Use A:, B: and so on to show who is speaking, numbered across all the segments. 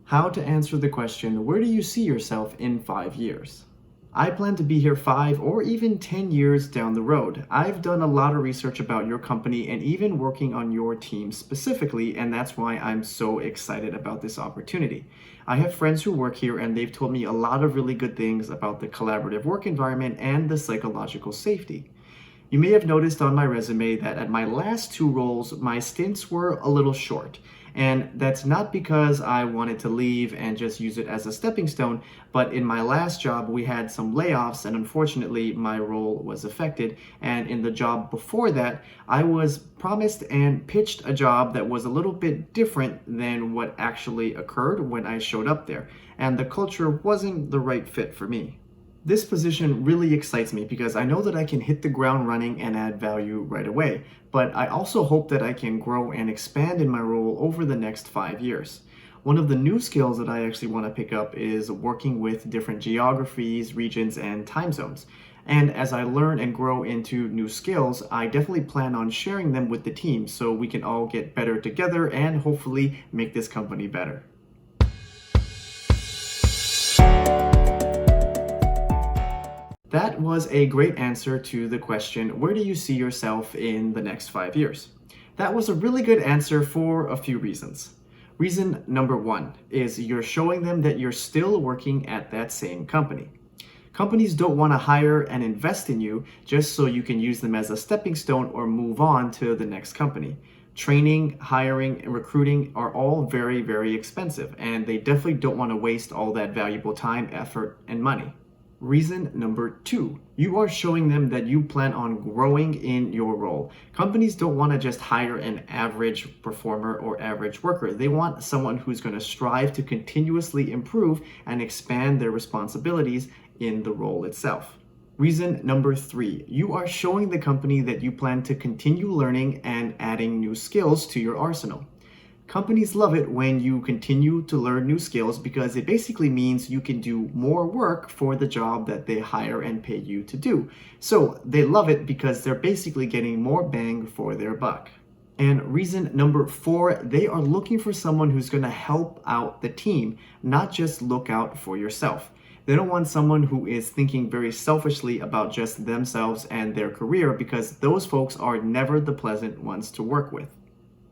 A: How to answer the question, where do you see yourself in 5 years? I plan to be here 5 or even 10 years down the road. I've done a lot of research about your company and even working on your team specifically, and that's why I'm so excited about this opportunity. I have friends who work here and they've told me a lot of really good things about the collaborative work environment and the psychological safety. You may have noticed on my resume that at my last 2 roles, my stints were a little short. And that's not because I wanted to leave and just use it as a stepping stone, but in my last job, we had some layoffs and unfortunately my role was affected. And in the job before that, I was promised and pitched a job that was a little bit different than what actually occurred when I showed up there. And the culture wasn't the right fit for me. This position really excites me because I know that I can hit the ground running and add value right away, but I also hope that I can grow and expand in my role over the next 5 years. One of the new skills that I actually want to pick up is working with different geographies, regions, and time zones. And as I learn and grow into new skills, I definitely plan on sharing them with the team so we can all get better together and hopefully make this company better. That was a great answer to the question, where do you see yourself in the next 5 years? That was a really good answer for a few reasons. Reason number 1 is you're showing them that you're still working at that same company. Companies don't want to hire and invest in you just so you can use them as a stepping stone or move on to the next company. Training, hiring, and recruiting are all very, very expensive, and they definitely don't want to waste all that valuable time, effort, and money. Reason number 2, you are showing them that you plan on growing in your role. Companies don't want to just hire an average performer or average worker. They want someone who's going to strive to continuously improve and expand their responsibilities in the role itself. Reason number 3, you are showing the company that you plan to continue learning and adding new skills to your arsenal. Companies love it when you continue to learn new skills because it basically means you can do more work for the job that they hire and pay you to do. So they love it because they're basically getting more bang for their buck. And reason number 4, they are looking for someone who's going to help out the team, not just look out for yourself. They don't want someone who is thinking very selfishly about just themselves and their career because those folks are never the pleasant ones to work with.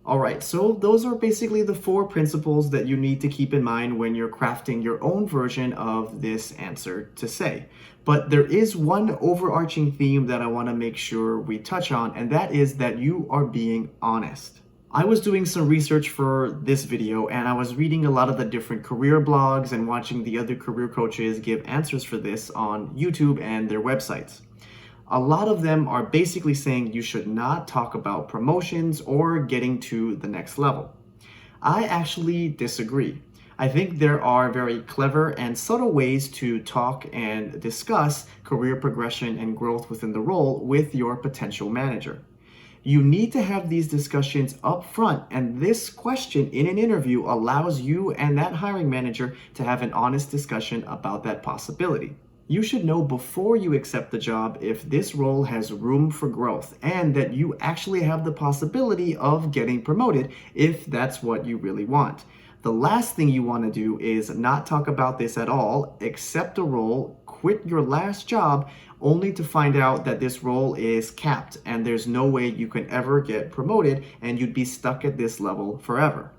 A: Alright, so those are basically the 4 principles that you need to keep in mind when you're crafting your own version of this answer to say. But there is one overarching theme that I want to make sure we touch on, and that is that you are being honest. I was doing some research for this video and I was reading a lot of the different career blogs and watching the other career coaches give answers for this on YouTube and their websites. A lot of them are basically saying you should not talk about promotions or getting to the next level. I actually disagree. I think there are very clever and subtle ways to talk and discuss career progression and growth within the role with your potential manager. You need to have these discussions up front, and this question in an interview allows you and that hiring manager to have an honest discussion about that possibility. You should know before you accept the job if this role has room for growth and that you actually have the possibility of getting promoted if that's what you really want. The last thing you want to do is not talk about this at all, accept a role, quit your last job, only to find out that this role is capped and there's no way you can ever get promoted and you'd be stuck at this level forever.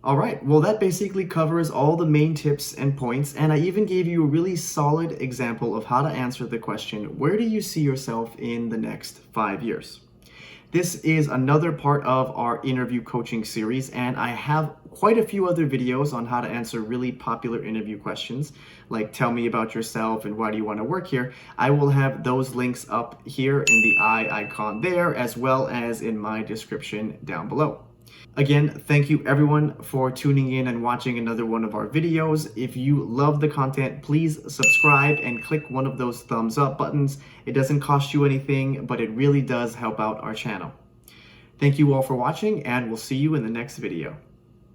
A: Alright, well that basically covers all the main tips and points, and I even gave you a really solid example of how to answer the question, where do you see yourself in the next 5 years? This is another part of our interview coaching series, and I have quite a few other videos on how to answer really popular interview questions, like tell me about yourself and why do you want to work here. I will have those links up here in the eye icon there, as well as in my description down below. Again, thank you everyone for tuning in and watching another one of our videos. If you love the content, please subscribe and click one of those thumbs up buttons. It doesn't cost you anything, but it really does help out our channel. Thank you all for watching, and we'll see you in the next video.